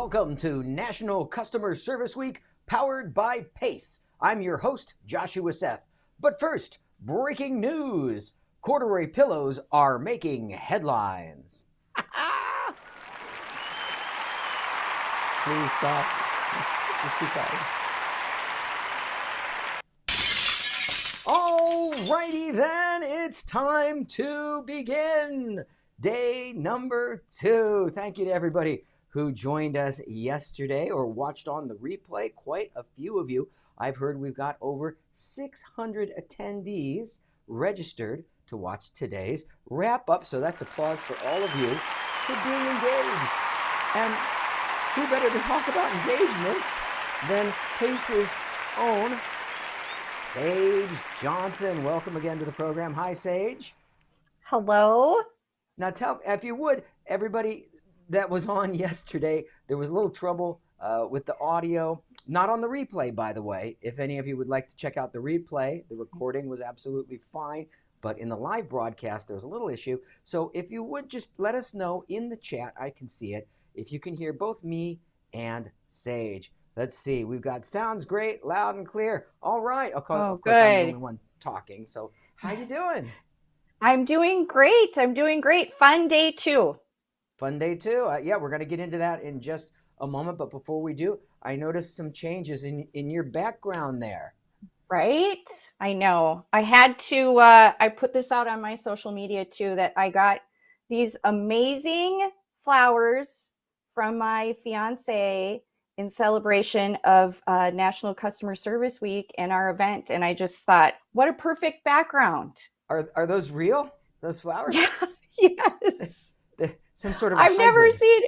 Welcome to National Customer Service Week, powered by Pace. I'm your host, Joshua Seth. But first, breaking news. Corduroy pillows are making headlines. Please stop. It's too fast. Alrighty then, it's time to begin. Day number 2. Thank you to everybody who joined us yesterday or watched on the replay. Quite a few of you. I've heard we've got over 600 attendees registered to watch today's wrap up. So that's applause for all of you for being engaged. And who better to talk about engagement than Pace's own Sage Johnson. Welcome again to the program. Hi, Sage. Hello. Now tell, if you would, everybody that was on yesterday, there was a little trouble with the audio. Not on the replay, by the way. If any of you would like to check out the replay, the recording was absolutely fine. But in the live broadcast, there was a little issue. So if you would just let us know in the chat, I can see it, if you can hear both me and Sage. Let's see. We've got sounds great, loud and clear. All right. Of course, I'm the only one talking. So how you doing? I'm doing great. Fun day 2. Fun day 2. Yeah, we're going to get into that in just a moment. But before we do, I noticed some changes in your background there. Right? I know. I had to, I put this out on my social media too, that I got these amazing flowers from my fiance in celebration of National Customer Service Week and our event. And I just thought, what a perfect background. Are those real? Those flowers? Yeah. Yes. Some sort of I've never seen,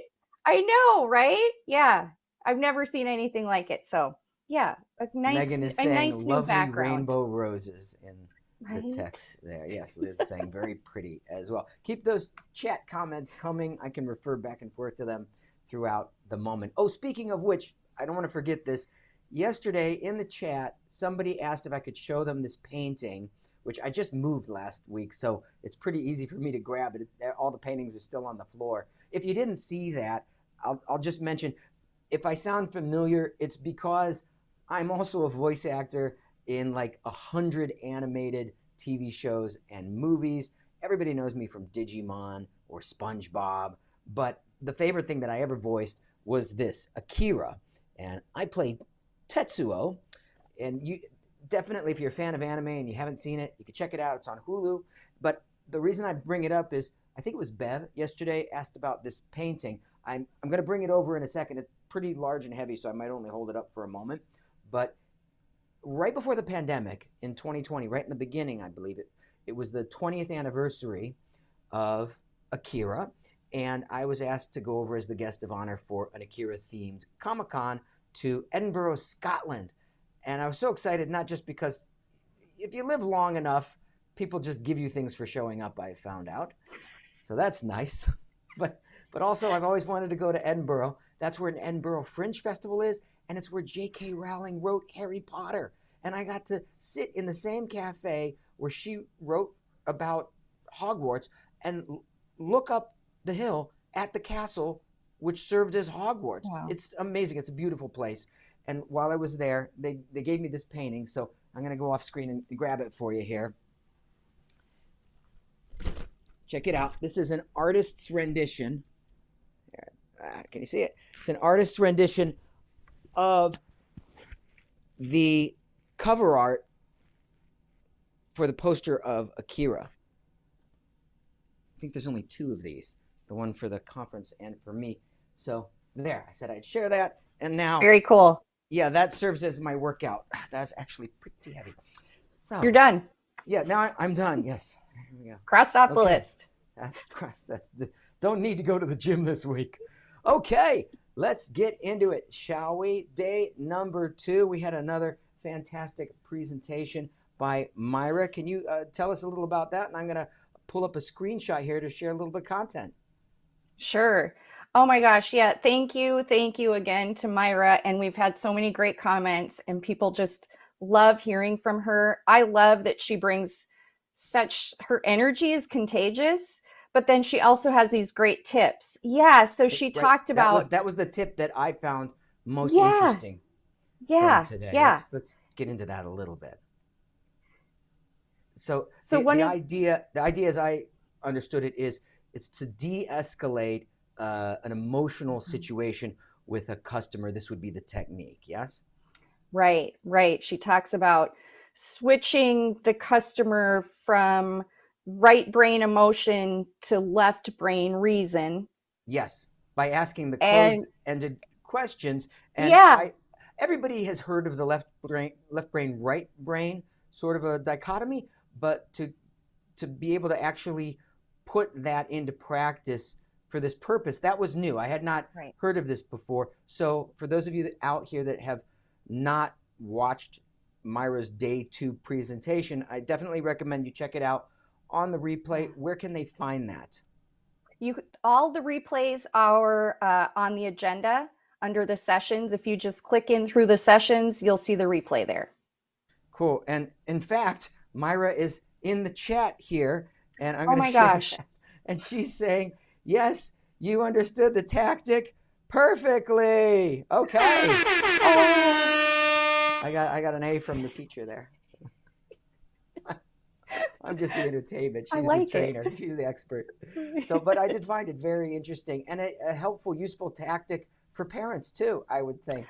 I know, right? Yeah. I've never seen anything like it. So yeah, Megan is saying nice lovely background. Rainbow roses in the text there. Yes, Liz is saying very pretty as well. Keep those chat comments coming. I can refer back and forth to them throughout the moment. Oh, speaking of which, I don't want to forget this. Yesterday in the chat, somebody asked if I could show them this painting, which I just moved last week, so it's pretty easy for me to grab it. All the paintings are still on the floor. If you didn't see that, I'll just mention, if I sound familiar, it's because I'm also a voice actor in like 100 animated TV shows and movies. Everybody knows me from Digimon or SpongeBob, but the favorite thing that I ever voiced was this, Akira. And I played Tetsuo, and you definitely, if you're a fan of anime and you haven't seen it, you can check it out. It's on Hulu. But the reason I bring it up is, I think it was Bev yesterday asked about this painting. I'm going to bring it over in a second. It's pretty large and heavy, so I might only hold it up for a moment. But right before the pandemic in 2020, right in the beginning, I believe it was the 20th anniversary of Akira. And I was asked to go over as the guest of honor for an Akira-themed Comic-Con to Edinburgh, Scotland. And I was so excited, not just because if you live long enough, people just give you things for showing up, I found out. So that's nice. But also, I've always wanted to go to Edinburgh. That's where an Edinburgh Fringe Festival is, and it's where J.K. Rowling wrote Harry Potter. And I got to sit in the same cafe where she wrote about Hogwarts and look up the hill at the castle, which served as Hogwarts. Wow. It's amazing. It's a beautiful place. And while I was there, they gave me this painting, so I'm going to go off screen and grab it for you here. Check it out. This is an artist's rendition. Can you see it? It's an artist's rendition of the cover art for the poster of Akira. I think there's only 2 of these, the one for the conference and for me. So there, I said I'd share that. And now... Very cool. Yeah, that serves as my workout. That's actually pretty heavy. So you're done. Yeah, now I'm done. Yes. Here we go. Crossed off the list. Don't need to go to the gym this week. Okay, let's get into it, shall we? Day number 2. We had another fantastic presentation by Myra. Can you tell us a little about that? And I'm going to pull up a screenshot here to share a little bit of content. Sure. Oh my gosh. Yeah. Thank you. Thank you again to Myra. And we've had so many great comments and people just love hearing from her. I love that she brings her energy is contagious, but then she also has these great tips. Yeah, so she Right. talked about, That was the tip that I found most yeah, interesting from yeah, today. yeah. Let's get into that a little bit. So So one of, the idea as I understood it is it's to de-escalate an emotional situation with a customer. This would be the technique. Yes. right, right. She talks about switching the customer from right brain emotion to left brain reason. Yes, by asking the And closed-ended questions. And yeah, I everybody has heard of the left brain, right brain sort of a dichotomy, but to be able to actually put that into practice for this purpose, that was new. I had not right. heard of this before. So for those of you out here that have not watched Myra's day 2 presentation, I definitely recommend you check it out on the replay. Yeah. Where can they find that? You all the replays are on the agenda under the sessions. If you just click in through the sessions, you'll see the replay there. Cool. And in fact, Myra is in the chat here, and I'm Oh going to my share gosh. that. And she's saying, yes, you understood the tactic perfectly. Okay. Oh, I got an A from the teacher there. I'm just the entertainment. I She's the like it. trainer. She's the expert. So, but I did find it very interesting and a helpful, useful tactic for parents too, I would think,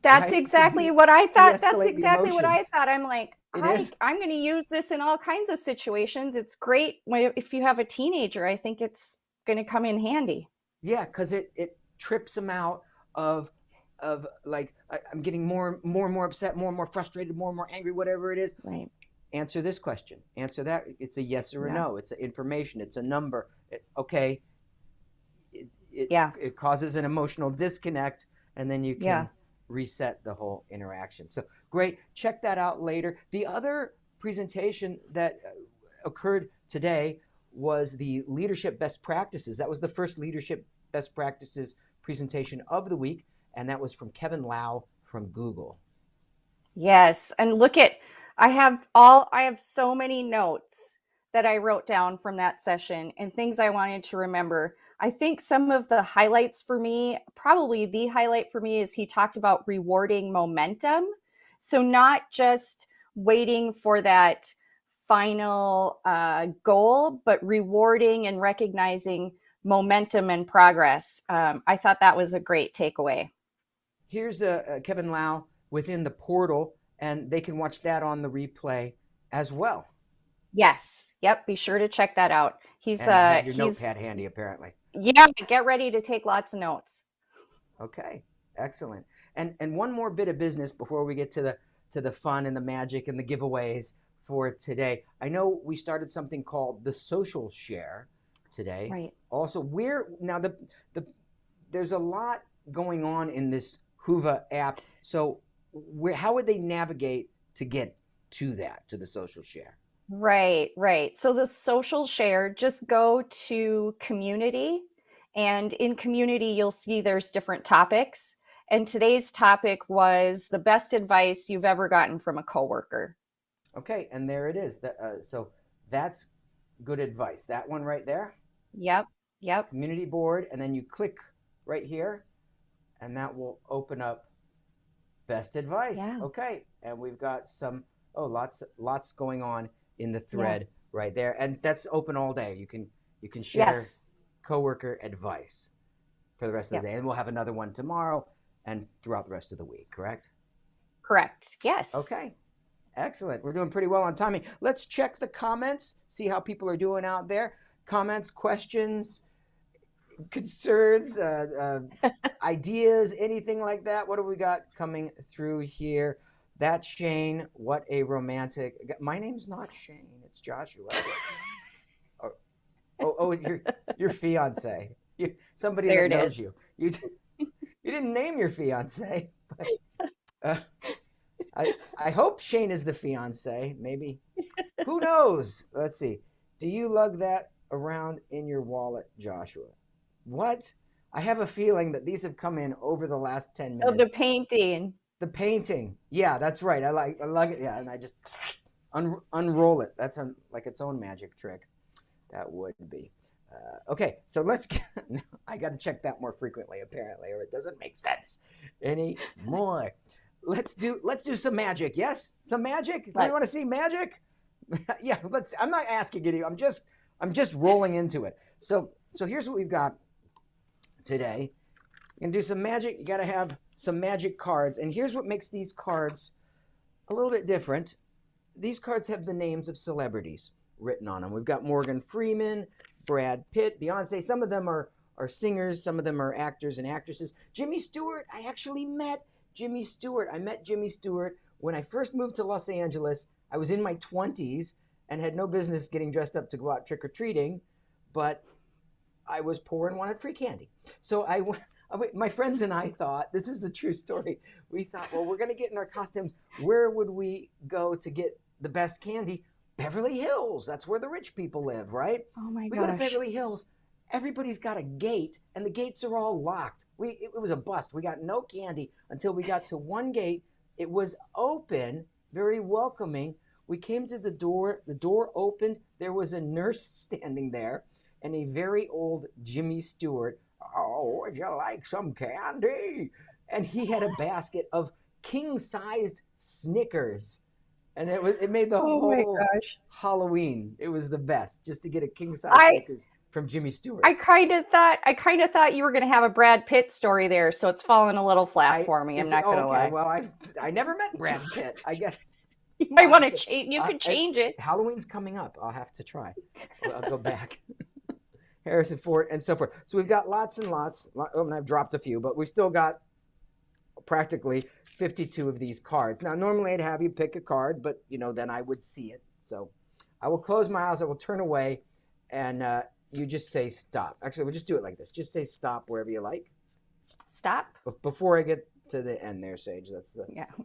That's right? To exactly what I thought. That's de-escalate the exactly what I emotions. thought. I'm like, It is. I'm going to use this in all kinds of situations. It's great if you have a teenager. I think it's going to come in handy. Yeah, because it trips them out of like I'm getting more and more upset, more and more frustrated, more and more angry, whatever it is. Right. Answer this question. Answer that. It's a yes or a Yeah. no. It's an information. It's a number. Okay. Yeah. It causes an emotional disconnect, and then you Yeah. can reset the whole interaction. So great. Check that out later. The other presentation that occurred today was the leadership best practices. That was the first leadership best practices presentation of the week, and that was from Kevin Lau from Google. Yes. And I have so many notes that I wrote down from that session and things I wanted to remember. I think some of the highlights for me, probably the highlight for me, is he talked about rewarding momentum. So not just waiting for that final goal, but rewarding and recognizing momentum and progress. I thought that was a great takeaway. Here's the Kevin Lau within the portal, and they can watch that on the replay as well. Yes. Yep. Be sure to check that out. And have your notepad handy, apparently. Yeah, get ready to take lots of notes. Okay, excellent. And one more bit of business before we get to the fun and the magic and the giveaways for today. I know we started something called the social share today. Right. Also, we're now the there's a lot going on in this Hoova app. So how would they navigate to get to that, to the social share? Right, right. So the social share, just go to community, and in community, you'll see there's different topics. And today's topic was the best advice you've ever gotten from a coworker. Okay, and there it is. So that's good advice. That one right there, Yep, yep, community board, and then you click right here, and that will open up best advice. yeah, Okay, and we've got some lots going on in the yeah. thread right there, and that's open all day. You can share Yes, coworker advice for the rest of the yep, day, and we'll have another one tomorrow and throughout the rest of the week. Correct? correct. Yes. Okay. Excellent. We're doing pretty well on timing. Let's check the comments, see how people are doing out there. Comments, questions, concerns, ideas, anything like that. What do we got coming through here? That's Shane. What a romantic. My name's not Shane. It's Joshua. Your fiance. Somebody There that it knows is. you. You didn't name your fiance, but uh, I hope Shane is the fiance. Maybe. Who knows? Let's see. Do you lug that around in your wallet, Joshua? What? I have a feeling that these have come in over the last 10 Of the minutes. painting. The painting. Yeah, that's right. I like it. Yeah, and I just unroll it. That's like its own magic trick. That would be. Okay, so let's get, I got to check that more frequently apparently, or it doesn't make sense anymore. Let's do some magic. Yes, some magic. Do you want to see magic? Yeah, let's. I'm not asking you. I'm just rolling into it. So here's what we've got today. You're gonna do some magic. You got to have some magic cards, and here's what makes these cards a little bit different. These cards have the names of celebrities written on them. We've got Morgan Freeman, Brad Pitt, Beyonce. Some of them are singers. Some of them are actors and actresses. Jimmy Stewart. I actually met Jimmy Stewart. I met Jimmy Stewart when I first moved to Los Angeles. I was in my 20s and had no business getting dressed up to go out trick-or-treating, but I was poor and wanted free candy. So my friends and I thought, this is a true story, we thought, well, we're going to get in our costumes. Where would we go to get the best candy? Beverly Hills. That's where the rich people live, right? Oh my gosh. We go to Beverly Hills. Everybody's got a gate, and the gates are all locked. It was a bust. We got no candy until we got to one gate. It was open, very welcoming. We came to the door opened. There was a nurse standing there and a very old Jimmy Stewart. Oh, would you like some candy? And he had a basket of king-sized Snickers. And it made the whole Halloween. It was the best, just to get a king-size Snickers from Jimmy Stewart. I kind of thought you were going to have a Brad Pitt story there, so it's fallen a little flat for me. I'm not going to lie. Well, I never met Brad Pitt. I guess you might want to change. You could change it. Halloween's coming up. I'll have to try. I'll go back. Harrison Ford and so forth. So we've got lots and lots. And I've dropped a few, but we've still got practically 52 of these cards. Now, normally I'd have you pick a card, but then I would see it. So I will close my eyes. I will turn away, and you just say stop. Actually, we'll just do it like this. Just say stop wherever you like. Stop. Before I get to the end there, Sage. That's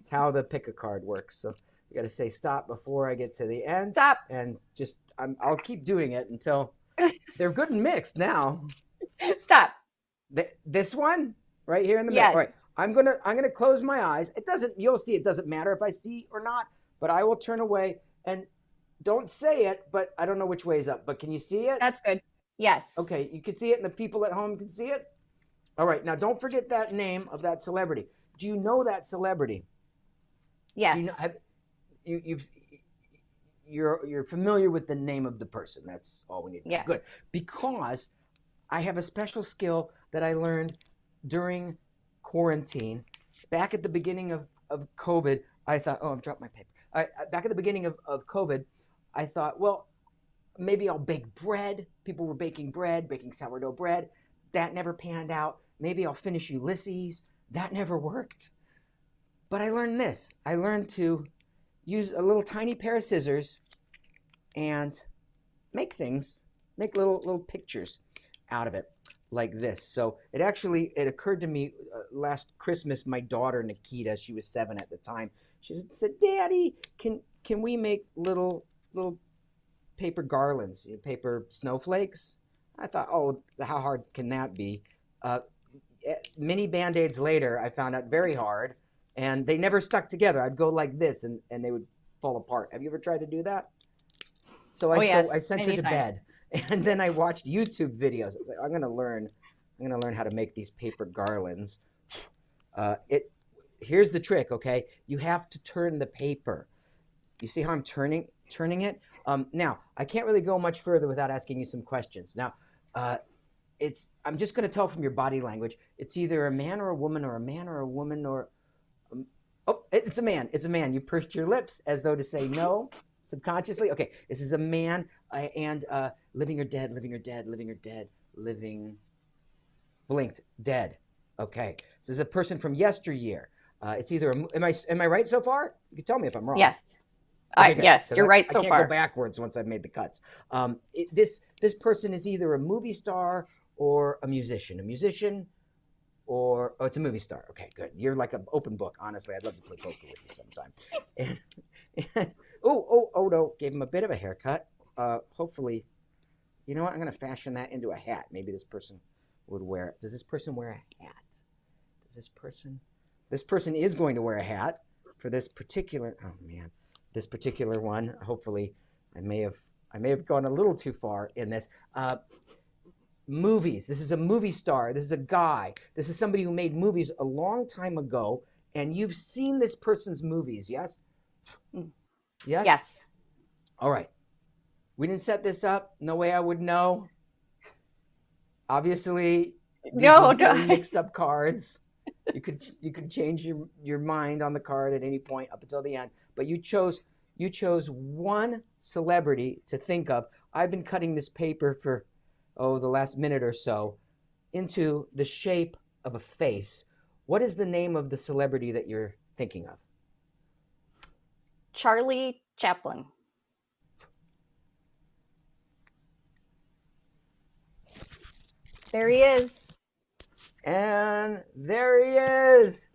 how the pick a card works. So you got to say stop before I get to the end. Stop. And just I'll keep doing it until they're good and mixed now. Stop. This one right here in the middle. Yes. All right. I'm gonna close my eyes. You'll see it doesn't matter if I see or not, but I will turn away and don't say it, but I don't know which way is up. But can you see it? That's good. Yes. Okay, you can see it and the people at home can see it? All right, now don't forget that name of that celebrity. Do you know that celebrity? Yes. You're familiar with the name of the person. That's all we need. Yes. Good. Because I have a special skill that I learned during quarantine. Back at the beginning of COVID, I thought, I've dropped my paper. Back at the beginning of COVID, I thought, well, maybe I'll bake bread. People were baking bread, baking sourdough bread. That never panned out. Maybe I'll finish Ulysses. That never worked. But I learned this. I learned to use a little tiny pair of scissors and make little pictures out of it like this. So it occurred to me last Christmas, my daughter Nikita, she was 7 at the time, she said, Daddy, can we make little paper garlands, paper snowflakes? I thought, how hard can that be? Many Band-Aids later, I found out very hard, and they never stuck together. I'd go like this, and they would fall apart. Have you ever tried to do that? So I sent her to bed, and then I watched YouTube videos. I was like, I'm gonna learn how to make these paper garlands. Here's the trick, okay? You have to turn the paper. You see how I'm turning it? Now, I can't really go much further without asking you some questions. Now, I'm just going to tell from your body language. It's either a man or a woman, or a man or a woman, or it's a man. It's a man. You pursed your lips as though to say no, subconsciously. Okay, this is a man, and living or dead, living or dead, living or dead, living, blinked, dead. Okay, this is a person from yesteryear. It's either am I right so far? You can tell me if I'm wrong. Yes. Okay, yes, you're right so far. I can't go backwards once I've made the cuts. This person is either a movie star or a musician. Or it's a movie star. Okay, good. You're like an open book. Honestly, I'd love to play poker with you sometime. And no, gave him a bit of a haircut. Hopefully, you know what? I'm going to fashion that into a hat. Maybe this person would wear it. Does this person wear a hat? This person is going to wear a hat for this particular. Oh man. This particular one, hopefully, I may have I may have gone a little too far in this. Movies. This is a movie star. This is a guy. This is somebody who made movies a long time ago, and you've seen this person's movies, yes? Yes? Yes. All right. We didn't set this up. No way I would know. Obviously, these were very mixed up cards. You could change your mind on the card at any point up until the end. But you chose one celebrity to think of. I've been cutting this paper for the last minute or so into the shape of a face. What is the name of the celebrity that you're thinking of? Charlie Chaplin. There he is. And there he is.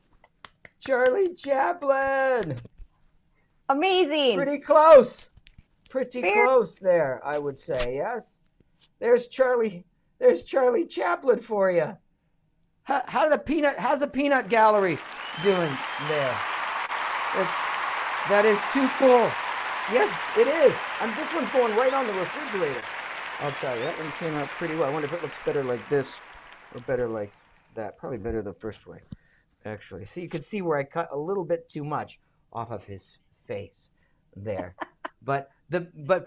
Charlie Chaplin. Amazing. Pretty close. Pretty close there, I would say, yes? There's Charlie Chaplin for you. How's the peanut gallery doing there? That is too cool. Yes, it is. This one's going right on the refrigerator. I'll tell you, that one came out pretty well. I wonder if it looks better like this or better like that. Probably better the first way, actually. See, you can see where I cut a little bit too much off of his face there. But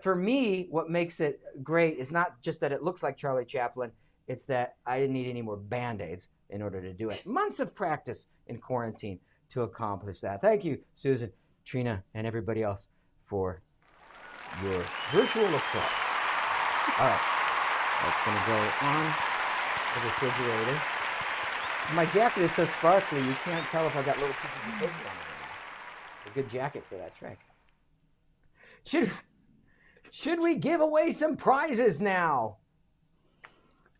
for me, what makes it great is not just that it looks like Charlie Chaplin. It's that I didn't need any more Band-Aids in order to do it. Months of practice in quarantine to accomplish that. Thank you, Susan, Trina, and everybody else for your virtual applause. All right, that's going to go on the refrigerator. My jacket is so sparkly, you can't tell if I got little pieces of paper on it or not. It's a good jacket for that trick. Should we give away some prizes now?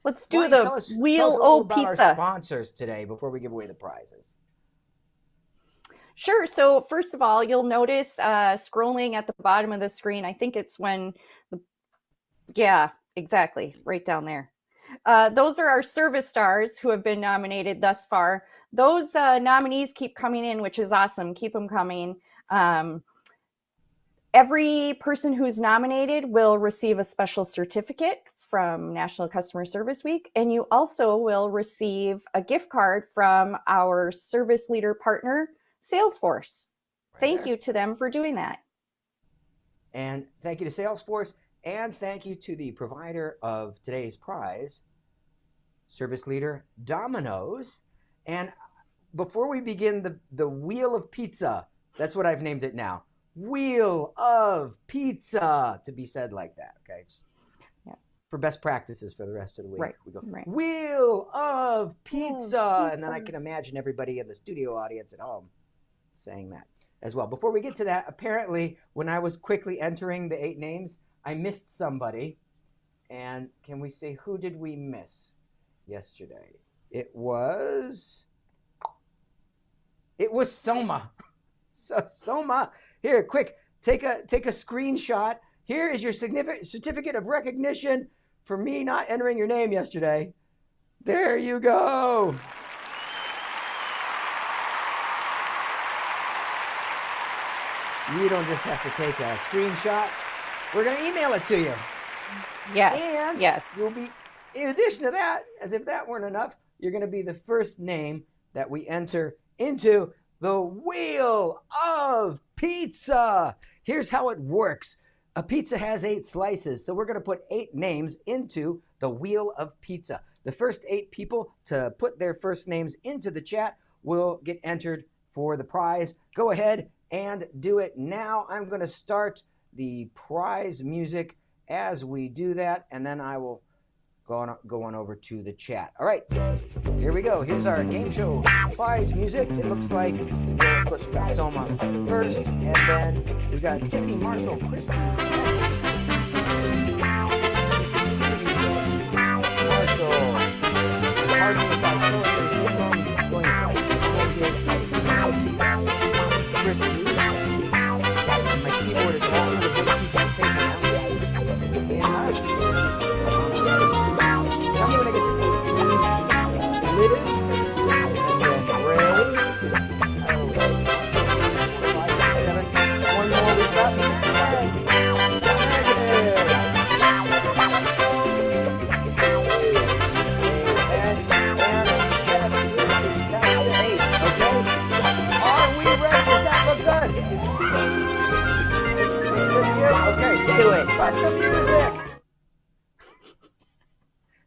Let's do the Wheel O Pizza. About our sponsors today before we give away the prizes. Sure. So first of all, you'll notice scrolling at the bottom of the screen, I think it's yeah, exactly, right down there. Those are our service stars who have been nominated thus far. Those nominees keep coming in, which is awesome. Keep them coming. Every person who's nominated will receive a special certificate from National Customer Service Week, and you also will receive a gift card from our service leader partner, Salesforce. Thank you to them for doing that. And thank you to Salesforce, and thank you to the provider of today's prize, service leader Dominos. And before we begin the Wheel of Pizza, that's what I've named it now. Wheel of Pizza, to be said like that, okay? Just for best practices for the rest of the week. Right. We go, right. Wheel of Pizza. And then I can imagine everybody in the studio audience at home saying that as well. Before we get to that, apparently when I was quickly entering the 8 names, I missed somebody. And can we say, who did we miss yesterday? It was Soma. So Soma, here, quick, take a screenshot. Here is your certificate of recognition for me not entering your name yesterday. There you go. You don't just have to take a screenshot. We're going to email it to you. Yes. And yes. You'll be, in addition to that, as if that weren't enough, you're going to be the first name that we enter into the Wheel of Pizza. Here's how it works. A pizza has 8 slices, so we're going to put 8 names into the Wheel of Pizza. The first 8 people to put their first names into the chat will get entered for the prize. Go ahead and do it now. I'm going to start the prize music as we do that, and then I will go on over to the chat. All right, here we go. Here's our game show prize music. It looks like, well, of course, we've got Soma first, and then we've got Tiffany Marshall, Christy Christy. My keyboard is all over the big piece of paper now. Tell me when I get to 8, please. Liz, and then Ray. 1, 2, 3, 4, 5, 6, 7. One more we've got.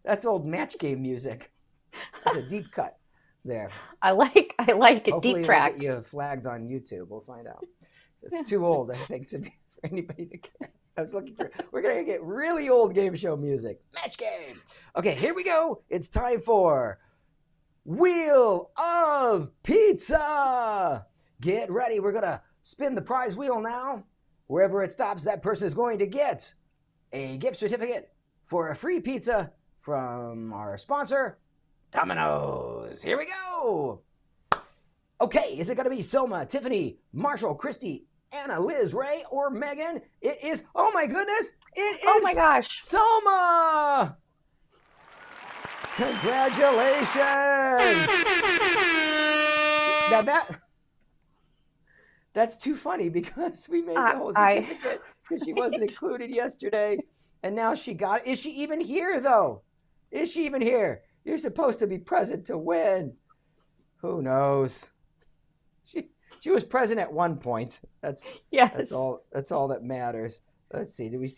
That's old match game music. That's a deep cut there. I like it. Hopefully Deep it'll tracks. get you flagged on YouTube. We'll find out. It's too old, I think, to be for anybody to care. I was looking for. We're gonna get really old game show music. Match game. Okay, here we go. It's time for Wheel of Pizza. Get ready. We're gonna spin the prize wheel now. Wherever it stops, that person is going to get a gift certificate for a free pizza from our sponsor, Dominos. Here we go. Okay, is it going to be Soma, Tiffany, Marshall, Christy, Anna, Liz, Ray, or Megan? It is, oh my goodness, it is Oh my gosh. Soma. Congratulations. Now that's too funny because we made the whole certificate because she wasn't included yesterday. And now she got it. Is she even here, though? Is she even here? You're supposed to be present to win. Who knows? She was present at one point. That's all that matters. Let's see. Do we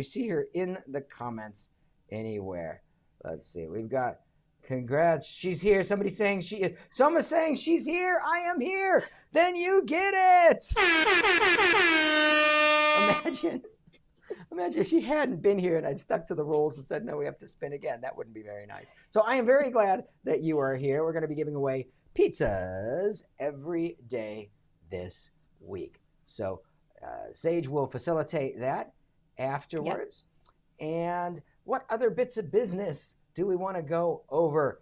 see her in the comments anywhere? Let's see. We've got congrats. She's here. Somebody's saying she is. Someone's saying she's here. I am here. Then you get it. Imagine if she hadn't been here and I'd stuck to the rules and said, no, we have to spin again. That wouldn't be very nice. So I am very glad that you are here. We're going to be giving away pizzas every day this week. So Sage will facilitate that afterwards. Yep. And what other bits of business do we want to go over?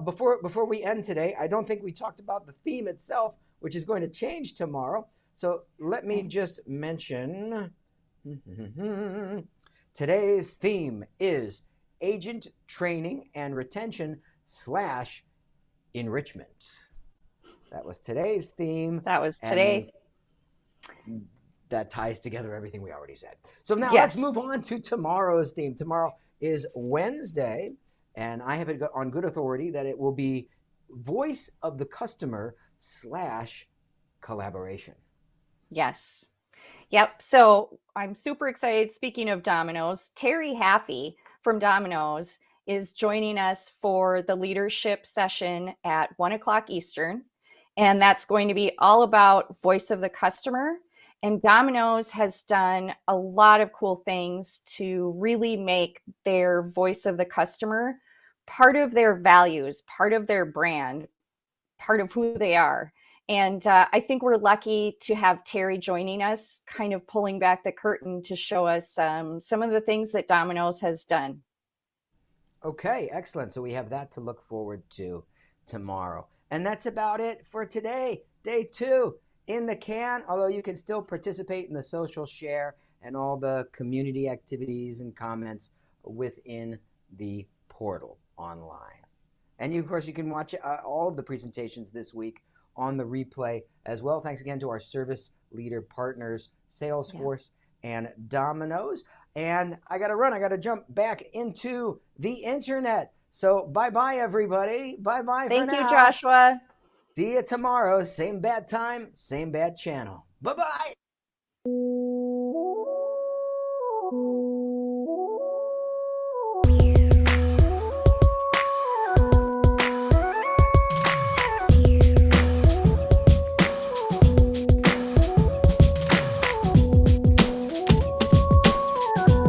Before we end today, I don't think we talked about the theme itself, which is going to change tomorrow. So let me just mention today's theme is agent training and retention / enrichment. That was today's theme. That was today. That ties together everything we already said. So now let's move on to tomorrow's theme. Tomorrow is Wednesday, and I have it on good authority that it will be voice of the customer / collaboration. Yes. Yep. So I'm super excited. Speaking of Domino's, Terry Haffey from Domino's is joining us for the leadership session at 1:00 Eastern. And that's going to be all about voice of the customer. And Domino's has done a lot of cool things to really make their voice of the customer part of their values, part of their brand, part of who they are. And I think we're lucky to have Terry joining us, kind of pulling back the curtain to show us some of the things that Domino's has done. Okay, excellent. So we have that to look forward to tomorrow. And that's about it for today. Day 2 in the can, although you can still participate in the social share and all the community activities and comments within the portal online. And of course, you can watch all of the presentations this week on the replay as well. Thanks again to our service leader partners, Salesforce and Domino's. And I got to run. I got to jump back into the internet. So bye-bye, everybody. Bye-bye for now. Thank you, Joshua. See you tomorrow. Same bad time, same bad channel. Bye-bye.